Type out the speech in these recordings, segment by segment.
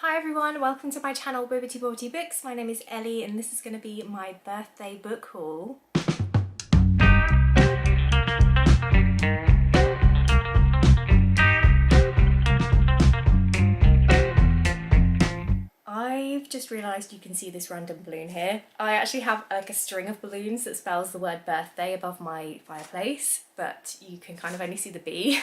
Hi everyone, welcome to my channel Bibbity Bobbity Books. My name is Ellie and this is going to be my birthday book haul. I've just realised you can see this random balloon here. I actually have like a string of balloons that spells the word birthday above my fireplace, but you can kind of only see the B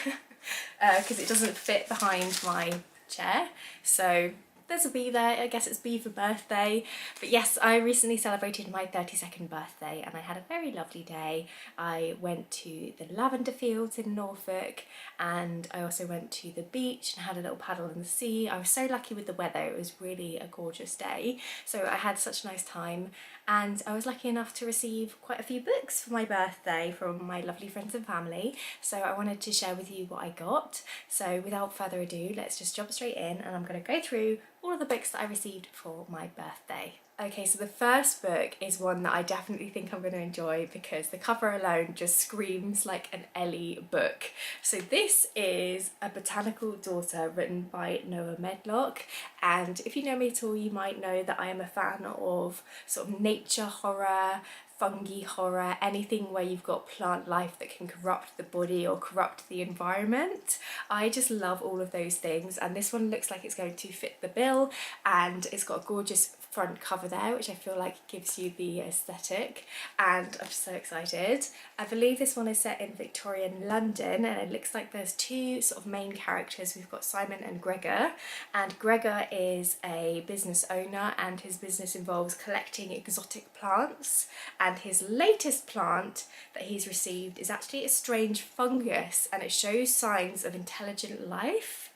because it doesn't fit behind my chair. So there's a B there, I guess it's B for birthday. But yes, I recently celebrated my 32nd birthday and I had a very lovely day. I went to the lavender fields in Norfolk and I also went to the beach and had a little paddle in the sea. I was so lucky with the weather, it was really a gorgeous day. So I had such a nice time and I was lucky enough to receive quite a few books for my birthday from my lovely friends and family. So I wanted to share with you what I got. So without further ado, let's just jump straight in and I'm going to go through all of the books that I received for my birthday. Okay, so the first book is one that I definitely think I'm going to enjoy because the cover alone just screams like an Ellie book. So this is A Botanical Daughter written by Noah Medlock, and if you know me at all you might know that I am a fan of sort of nature horror, fungi horror, anything where you've got plant life that can corrupt the body or corrupt the environment. I just love all of those things and this one looks like it's going to fit the bill and it's got a gorgeous front cover there which I feel like gives you the aesthetic and I'm so excited. I believe this one is set in Victorian London and it looks like there's two sort of main characters. We've got Simon and Gregor, and Gregor is a business owner and his business involves collecting exotic plants, and his latest plant that he's received is actually a strange fungus and it shows signs of intelligent life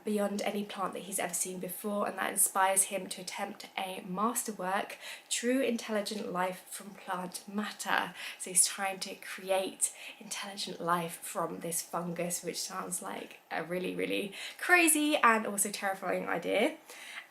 beyond any plant that he's ever seen before, and that inspires him to attempt a masterwork, True Intelligent Life from Plant Matter. So he's trying to create intelligent life from this fungus, which sounds like a really crazy and also terrifying idea.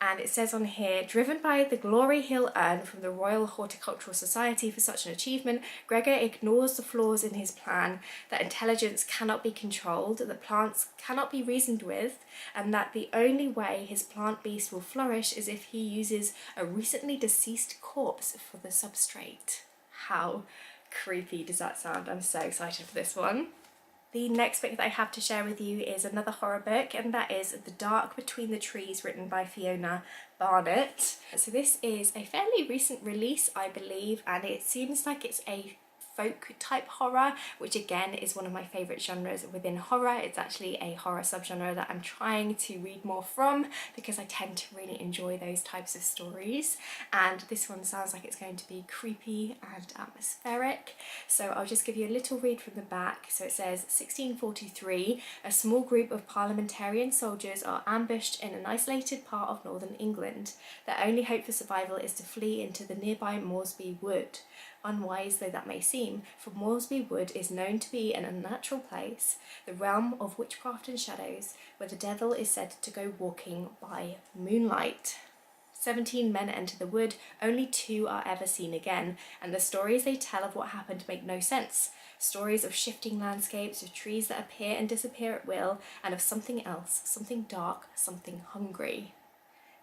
And it says on here, driven by the glory he'll earn from the Royal Horticultural Society for such an achievement, Gregor ignores the flaws in his plan, that intelligence cannot be controlled, that plants cannot be reasoned with, and that the only way his plant beast will flourish is if he uses a recently deceased corpse for the substrate. How creepy does that sound? I'm so excited for this one. The next book that I have to share with you is another horror book, and that is The Dark Between the Trees, written by Fiona Barnett. So this is a fairly recent release, I believe, and it seems like it's a folk type horror, which again is one of my favourite genres within horror. It's actually a horror subgenre that I'm trying to read more from because I tend to really enjoy those types of stories, and this one sounds like it's going to be creepy and atmospheric. So I'll just give you a little read from the back. So it says, 1643, a small group of parliamentarian soldiers are ambushed in an isolated part of northern England. Their only hope for survival is to flee into the nearby Moresby Wood. Unwise though that may seem, for Moresby Wood is known to be an unnatural place, the realm of witchcraft and shadows, where the devil is said to go walking by moonlight. 17 men enter the wood, only 2 are ever seen again, and the stories they tell of what happened make no sense. Stories of shifting landscapes, of trees that appear and disappear at will, and of something else, something dark, something hungry.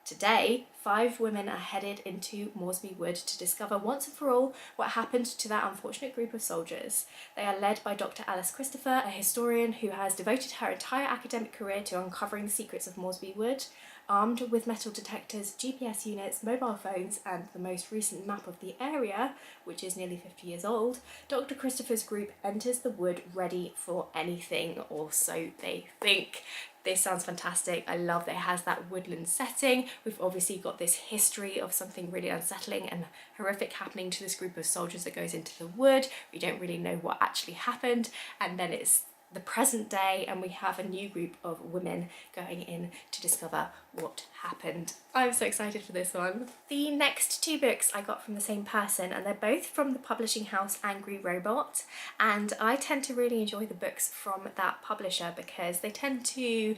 Today, 5 women are headed into Moresby Wood to discover once and for all what happened to that unfortunate group of soldiers. They are led by Dr. Alice Christopher, a historian who has devoted her entire academic career to uncovering the secrets of Moresby Wood. Armed with metal detectors, GPS units, mobile phones, and the most recent map of the area, which is nearly 50 years old, Dr. Christopher's group enters the wood ready for anything, or so they think. This sounds fantastic. I love that it has that woodland setting. We've obviously got this history of something really unsettling and horrific happening to this group of soldiers that goes into the wood. We don't really know what actually happened, and then it's the present day and we have a new group of women going in to discover what happened. I'm so excited for this one. The next 2 books I got from the same person, and they're both from the publishing house Angry Robot, and I tend to really enjoy the books from that publisher because they tend to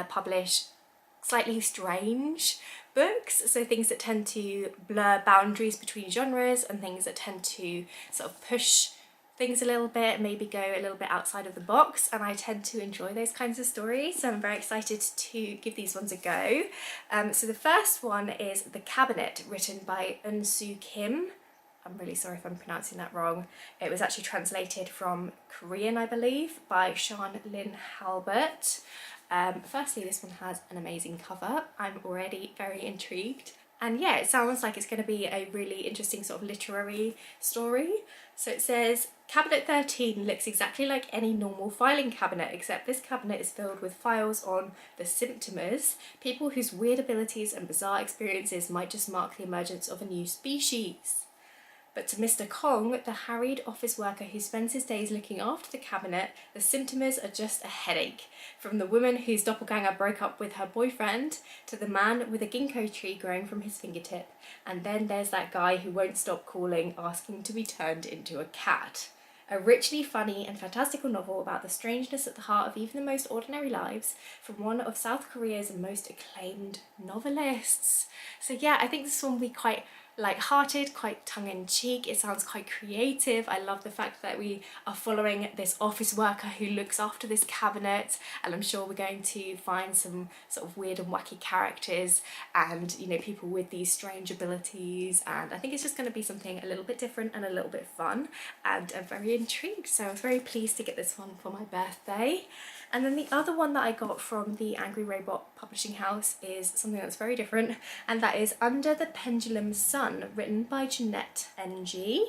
publish slightly strange books, so things that tend to blur boundaries between genres and things that tend to sort of push things a little bit, maybe go a little bit outside of the box, and I tend to enjoy those kinds of stories, so I'm very excited to give these ones a go. So the first one is The Cabinet, written by Eun-soo Kim. I'm really sorry if I'm pronouncing that wrong. It was actually translated from Korean, I believe, by Sean Lynn Halbert. Firstly, this one has an amazing cover. I'm already very intrigued. And yeah, it sounds like it's going to be a really interesting sort of literary story. So it says, Cabinet 13 looks exactly like any normal filing cabinet, except this cabinet is filled with files on the symptomers, people whose weird abilities and bizarre experiences might just mark the emergence of a new species. But to Mr. Kong, the harried office worker who spends his days looking after the cabinet, the symptomers are just a headache. From the woman whose doppelganger broke up with her boyfriend, to the man with a ginkgo tree growing from his fingertip. And then there's that guy who won't stop calling, asking to be turned into a cat. A richly funny and fantastical novel about the strangeness at the heart of even the most ordinary lives, from one of South Korea's most acclaimed novelists. So yeah, I think this one will be quite light-hearted, quite tongue-in-cheek. It sounds quite creative. I love the fact that we are following this office worker who looks after this cabinet, and I'm sure we're going to find some sort of weird and wacky characters and, you know, people with these strange abilities, and I think it's just going to be something a little bit different and a little bit fun, and I'm very intrigued. So I was very pleased to get this one for my birthday. And then the other one that I got from the Angry Robot Publishing House is something that's very different, and that is Under the Pendulum Sun, written by Jeanette NG.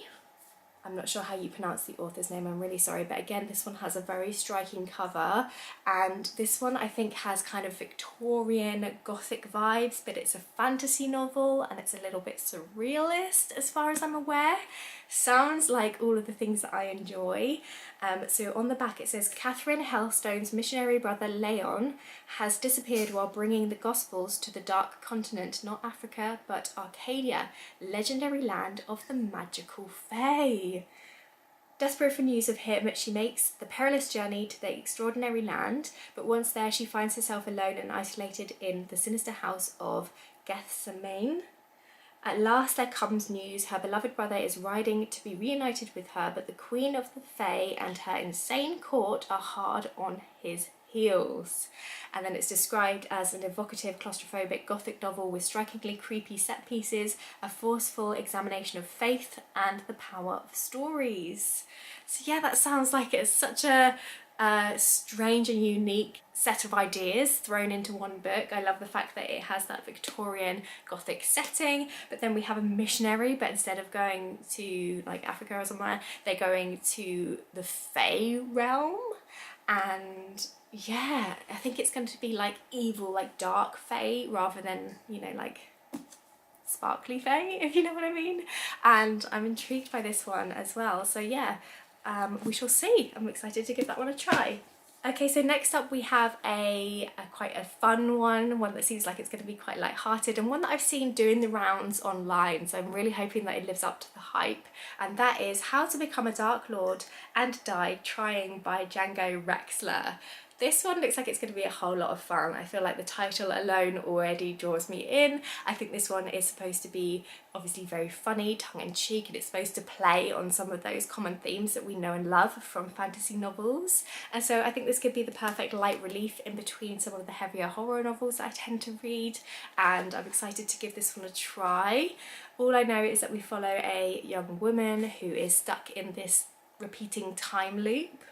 I'm not sure how you pronounce the author's name, I'm really sorry, but again, this one has a very striking cover, and this one I think has kind of Victorian Gothic vibes, but it's a fantasy novel and it's a little bit surrealist as far as I'm aware. Sounds like all of the things that I enjoy. So on the back it says, Catherine Hellstone's missionary brother Leon has disappeared while bringing the Gospels to the Dark Continent, not Africa, but Arcadia, legendary land of the magical Fae. Desperate for news of him, she makes the perilous journey to the extraordinary land, but once there she finds herself alone and isolated in the sinister house of Gethsemane. At last there comes news her beloved brother is riding to be reunited with her, but the Queen of the Fae and her insane court are hard on his heels. And then it's described as an evocative, claustrophobic Gothic novel with strikingly creepy set pieces, a forceful examination of faith and the power of stories. So yeah, that sounds like it's such a strange and unique set of ideas thrown into one book. I love the fact that it has that Victorian Gothic setting, but then we have a missionary, but instead of going to like Africa or somewhere, they're going to the Fae realm. And yeah, I think it's going to be like evil, like dark Fae, rather than, you know, like sparkly Fae, if you know what I mean. And I'm intrigued by this one as well. So yeah, we shall see. I'm excited to give that one a try. Okay, so next up we have a quite a fun one that seems like it's going to be quite light-hearted, and one that I've seen doing the rounds online, so I'm really hoping that it lives up to the hype, and that is How to Become a Dark Lord and Die Trying by Django Rexler. This one looks like it's going to be a whole lot of fun. I feel like the title alone already draws me in. I think this one is supposed to be obviously very funny, tongue-in-cheek, and it's supposed to play on some of those common themes that we know and love from fantasy novels. And so I think this could be the perfect light relief in between some of the heavier horror novels that I tend to read, and I'm excited to give this one a try. All I know is that we follow a young woman who is stuck in this repeating time loop.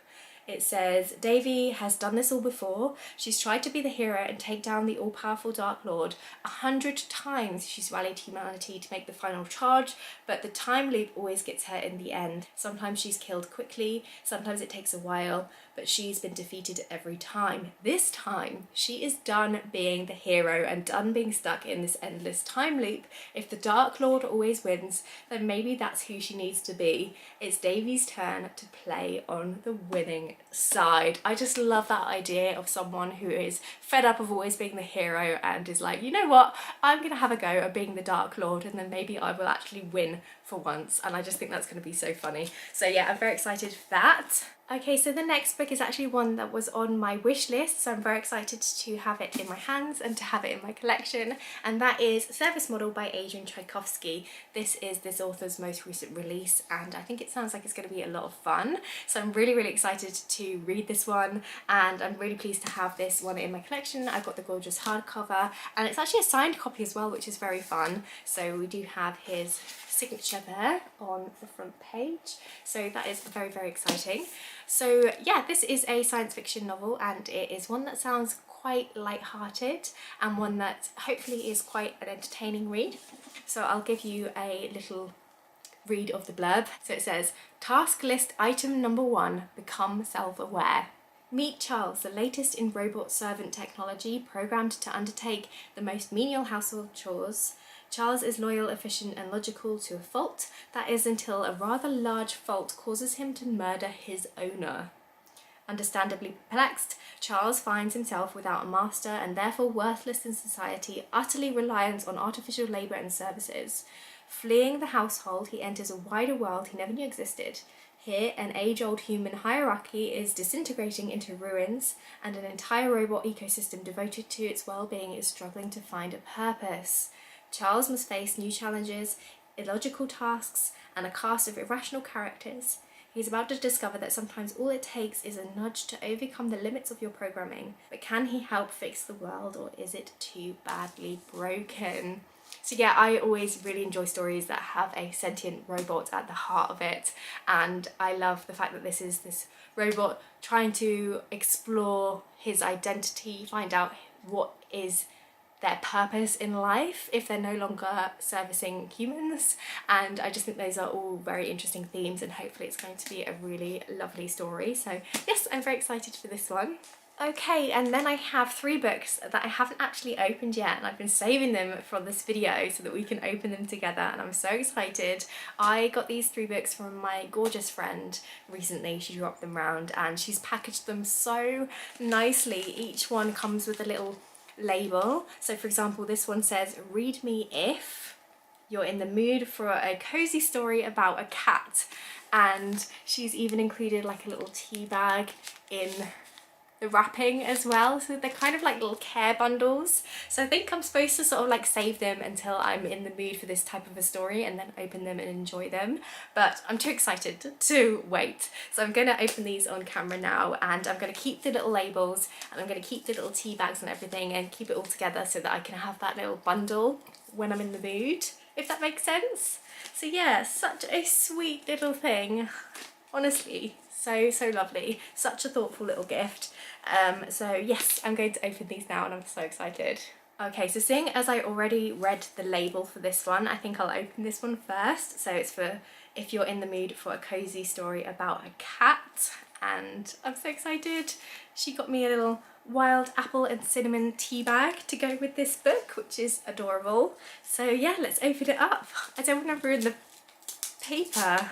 It says, Davy has done this all before. She's tried to be the hero and take down the all-powerful Dark Lord. 100 times she's rallied humanity to make the final charge, but the time loop always gets her in the end. Sometimes she's killed quickly, sometimes it takes a while, but she's been defeated every time. This time, she is done being the hero and done being stuck in this endless time loop. If the Dark Lord always wins, then maybe that's who she needs to be. It's Davy's turn to play on the winning side. I just love that idea of someone who is fed up of always being the hero and is like, you know what, I'm gonna have a go at being the Dark Lord, and then maybe I will actually win for once. And I just think that's going to be so funny. So yeah, I'm very excited for that. Okay, so the next book is actually one that was on my wish list, so I'm very excited to have it in my hands and to have it in my collection, and that is Service Model by Adrian Tchaikovsky. This is this author's most recent release, and I think it sounds like it's going to be a lot of fun, so I'm really, really excited to read this one, and I'm really pleased to have this one in my collection. I've got the gorgeous hardcover, and it's actually a signed copy as well, which is very fun. So we do have his signature there on the front page, so that is very, very exciting. So yeah, this is a science fiction novel, and it is one that sounds quite light-hearted and one that hopefully is quite an entertaining read. So I'll give you a little read of the blurb. So it says, task list item number 1, become self-aware. Meet Charles, the latest in robot servant technology programmed to undertake the most menial household chores. Charles is loyal, efficient and logical to a fault. That is until a rather large fault causes him to murder his owner. Understandably perplexed, Charles finds himself without a master and therefore worthless in society, utterly reliant on artificial labour and services. Fleeing the household, he enters a wider world he never knew existed. Here, an age-old human hierarchy is disintegrating into ruins, and an entire robot ecosystem devoted to its well-being is struggling to find a purpose. Charles must face new challenges, illogical tasks, and a cast of irrational characters. He's about to discover that sometimes all it takes is a nudge to overcome the limits of your programming. But can he help fix the world, or is it too badly broken? So yeah, I always really enjoy stories that have a sentient robot at the heart of it, and I love the fact that this is this robot trying to explore his identity, find out what is their purpose in life if they're no longer servicing humans, and I just think those are all very interesting themes, and hopefully it's going to be a really lovely story. So yes, I'm very excited for this one. Okay, and then I have 3 books that I haven't actually opened yet, and I've been saving them for this video so that we can open them together, and I'm so excited. I got these 3 books from my gorgeous friend recently. She dropped them round and she's packaged them so nicely. Each one comes with a little label. So for example, this one says, read me if you're in the mood for a cozy story about a cat, and she's even included like a little tea bag in the wrapping as well, so they're kind of like little care bundles. So I think I'm supposed to sort of like save them until I'm in the mood for this type of a story and then open them and enjoy them, but I'm too excited to wait. So I'm going to open these on camera now, and I'm going to keep the little labels, and I'm going to keep the little tea bags and everything and keep it all together so that I can have that little bundle when I'm in the mood, if that makes sense. So yeah, such a sweet little thing, honestly. So lovely, such a thoughtful little gift. So yes, I'm going to open these now and I'm so excited. Okay, so seeing as I already read the label for this one, I think I'll open this one first. So it's for if you're in the mood for a cozy story about a cat, and I'm so excited. She got me a little wild apple and cinnamon tea bag to go with this book, which is adorable. So yeah, let's open it up. I don't want to ruin the paper.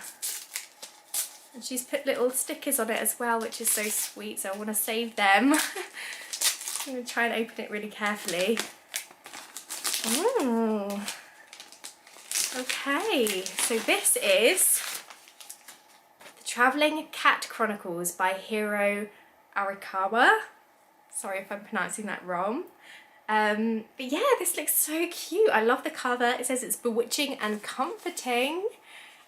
And she's put little stickers on it as well, which is so sweet, so I want to save them. I'm going to try and open it really carefully. Ooh. Okay, so this is The Travelling Cat Chronicles by Hiro Arakawa. Sorry if I'm pronouncing that wrong. But yeah, this looks so cute. I love the cover. It says it's bewitching and comforting.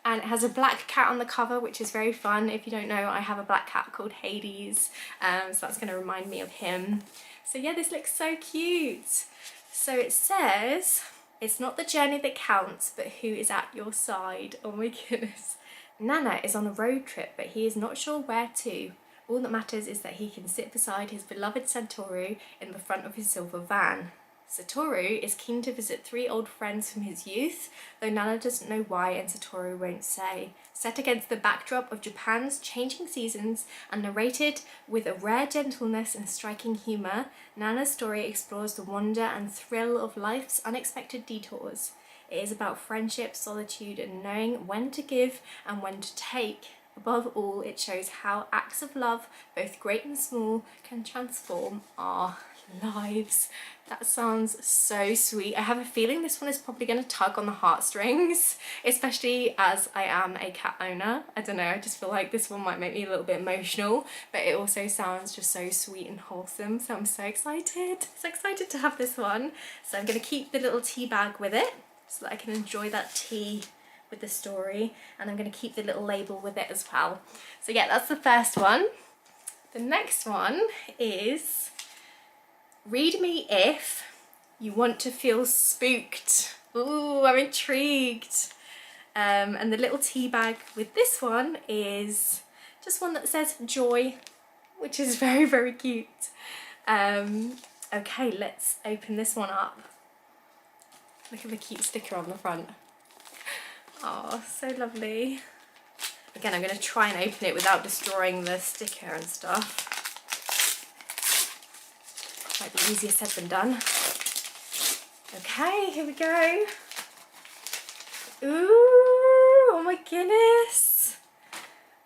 And it has a black cat on the cover, which is very fun. If you don't know, I have a black cat called Hades, so that's going to remind me of him. So yeah, this looks so cute. So it says, it's not the journey that counts, but who is at your side. Oh my goodness. Nana is on a road trip, but he is not sure where to. All that matters is that he can sit beside his beloved Satoru in the front of his silver van. Satoru is keen to visit 3 old friends from his youth, though Nana doesn't know why and Satoru won't say. Set against the backdrop of Japan's changing seasons and narrated with a rare gentleness and striking humour, Nana's story explores the wonder and thrill of life's unexpected detours. It is about friendship, solitude, and knowing when to give and when to take. Above all, it shows how acts of love, both great and small, can transform our lives. That sounds so sweet. I have a feeling this one is probably going to tug on the heartstrings, especially as I am a cat owner. I don't know, I just feel like this one might make me a little bit emotional, but it also sounds just so sweet and wholesome, so I'm so excited. So excited to have this one. So I'm going to keep the little tea bag with it so that I can enjoy that tea with the story, and I'm going to keep the little label with it as well. So yeah, that's the first one. The next one is Read Me If You Want to Feel Spooked. Ooh, I'm intrigued. And the little tea bag with this one is just one that says joy, which is very, very cute. Okay, let's open this one up. Look at the cute sticker on the front. Oh, so lovely. Again, I'm going to try and open it without destroying the sticker and stuff. Might be easier said than done. Okay, here we go. Ooh, oh my goodness.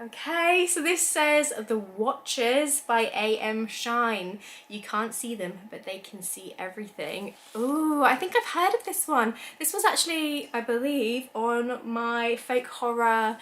Okay, so this says The Watchers by A.M. Shine. You can't see them, but they can see everything. Ooh, I think I've heard of this one. This was actually, I believe, on my folk horror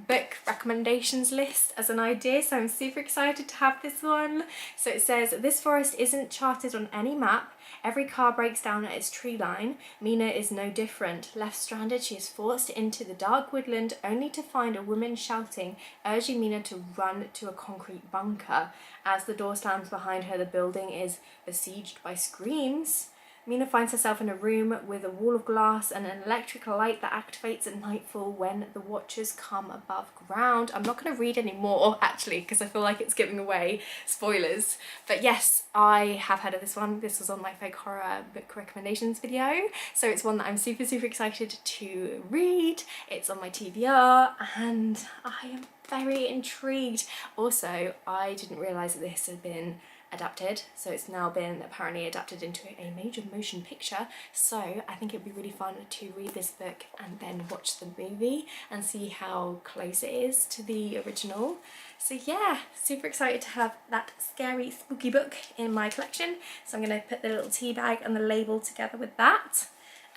book recommendations list as an idea, so I'm super excited to have this one. So it says, this forest isn't charted on any map. Every car breaks down at its tree line. Mina is no different. Left stranded, she is forced into the dark woodland only to find a woman shouting, urging Mina to run to a concrete bunker. As the door slams behind her, the building is besieged by screams. Mina finds herself in a room with a wall of glass and an electric light that activates at nightfall when the Watchers come above ground. I'm not going to read any more, actually, because I feel like it's giving away spoilers. But yes, I have heard of this one. This was on my folk horror book recommendations video. So it's one that I'm super, super excited to read. It's on my TBR and I am very intrigued. Also, I didn't realise that this had been adapted, so it's now been apparently adapted into a major motion picture, so I think it'd be really fun to read this book and then watch the movie and see how close it is to the original. So yeah, super excited to have that scary spooky book in my collection. So I'm going to put the little tea bag and the label together with that.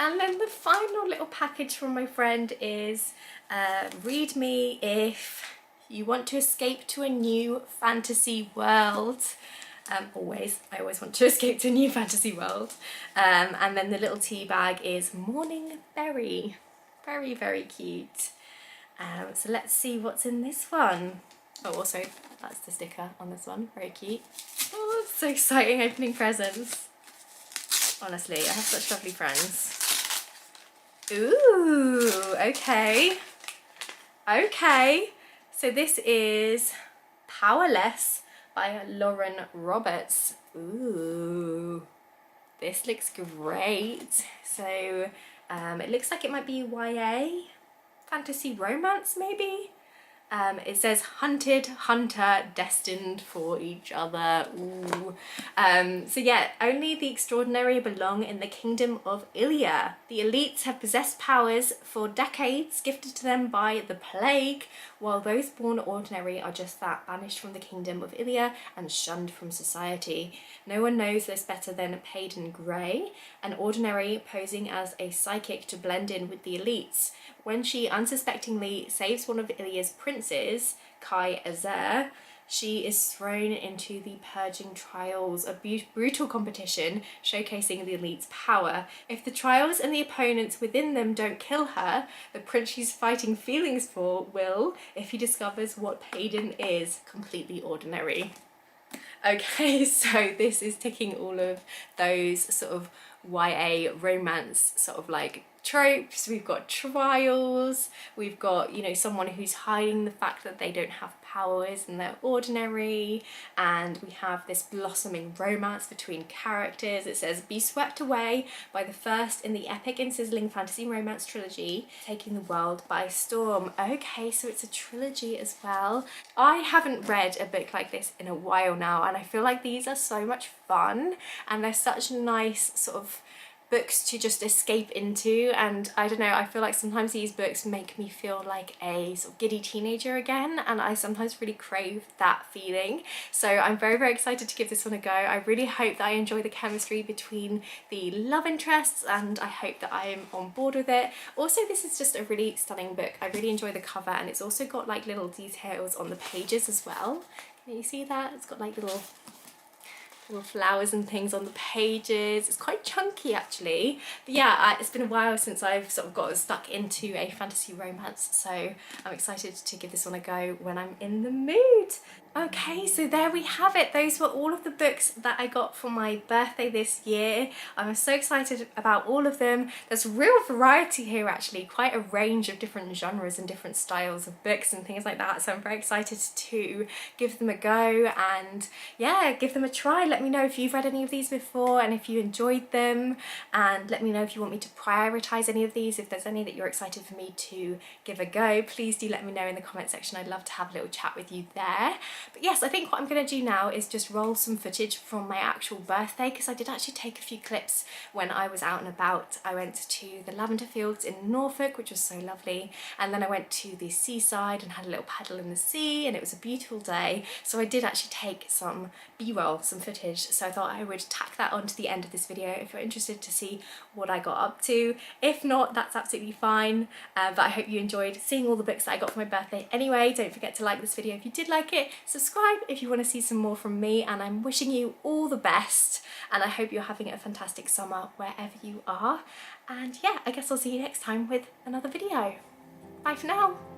And then the final little package from my friend is Read Me If You Want to Escape to a New Fantasy World. I always want to escape to a new fantasy world. And then the little tea bag is Morning Berry. Very, very cute. So let's see what's in this one. Oh, also, that's the sticker on this one. Very cute. Oh, it's so exciting opening presents. Honestly, I have such lovely friends. Ooh, okay. Okay. So this is Powerless by Lauren Roberts. Ooh, this looks great. So it looks like it might be YA, fantasy romance maybe. It says hunted, hunter, destined for each other. Ooh. So yeah, only the extraordinary belong in the kingdom of Ilia. The elites have possessed powers for decades, gifted to them by the plague, while those born ordinary are just that, banished from the kingdom of Ilia and shunned from society. No one knows this better than Payden Grey, an ordinary posing as a psychic to blend in with the elites. When she unsuspectingly saves one of Ilia's princes, Kai Azer, she is thrown into the Purging Trials, a brutal competition showcasing the elite's power. If the trials and the opponents within them don't kill her, the prince she's fighting feelings for will, if he discovers what Payden is, completely ordinary. Okay, so this is ticking all of those sort of YA romance sort of like tropes. We've got trials, we've got, you know, someone who's hiding the fact that they don't have powers and they're ordinary, and we have this blossoming romance between characters. It says, be swept away by the first in the epic and sizzling fantasy romance trilogy, taking the world by storm. Okay, so it's a trilogy as well. I haven't read a book like this in a while now, and I feel like these are so much fun and they're such nice sort of books to just escape into, and I don't know, I feel like sometimes these books make me feel like a sort of giddy teenager again, and I sometimes really crave that feeling. So I'm very, very excited to give this one a go. I really hope that I enjoy the chemistry between the love interests, and I hope that I am on board with it. Also, this is just a really stunning book. I really enjoy the cover, and it's also got like little details on the pages as well. Can you see that? It's got like little flowers and things on the pages. It's quite chunky actually, but yeah, it's been a while since I've sort of got stuck into a fantasy romance, so I'm excited to give this one a go when I'm in the mood. Okay, so there we have it. Those were all of the books that I got for my birthday this year. I'm so excited about all of them. There's real variety here actually, quite a range of different genres and different styles of books and things like that, so I'm very excited to give them a go and yeah, give them a try. Let me know if you've read any of these before and if you enjoyed them, and let me know if you want me to prioritise any of these. If there's any that you're excited for me to give a go, please do let me know in the comment section. I'd love to have a little chat with you there. But yes, I think what I'm going to do now is just roll some footage from my actual birthday, because I did actually take a few clips when I was out and about. I went to the lavender fields in Norfolk, which was so lovely, and then I went to the seaside and had a little paddle in the sea, and it was a beautiful day. So I did actually take some B-roll, some footage, so I thought I would tack that onto the end of this video if you're interested to see what I got up to. If not, that's absolutely fine, but I hope you enjoyed seeing all the books that I got for my birthday anyway. Don't forget to like this video if you did like it, subscribe if you want to see some more from me, and I'm wishing you all the best, and I hope you're having a fantastic summer wherever you are. And yeah, I guess I'll see you next time with another video. Bye for now.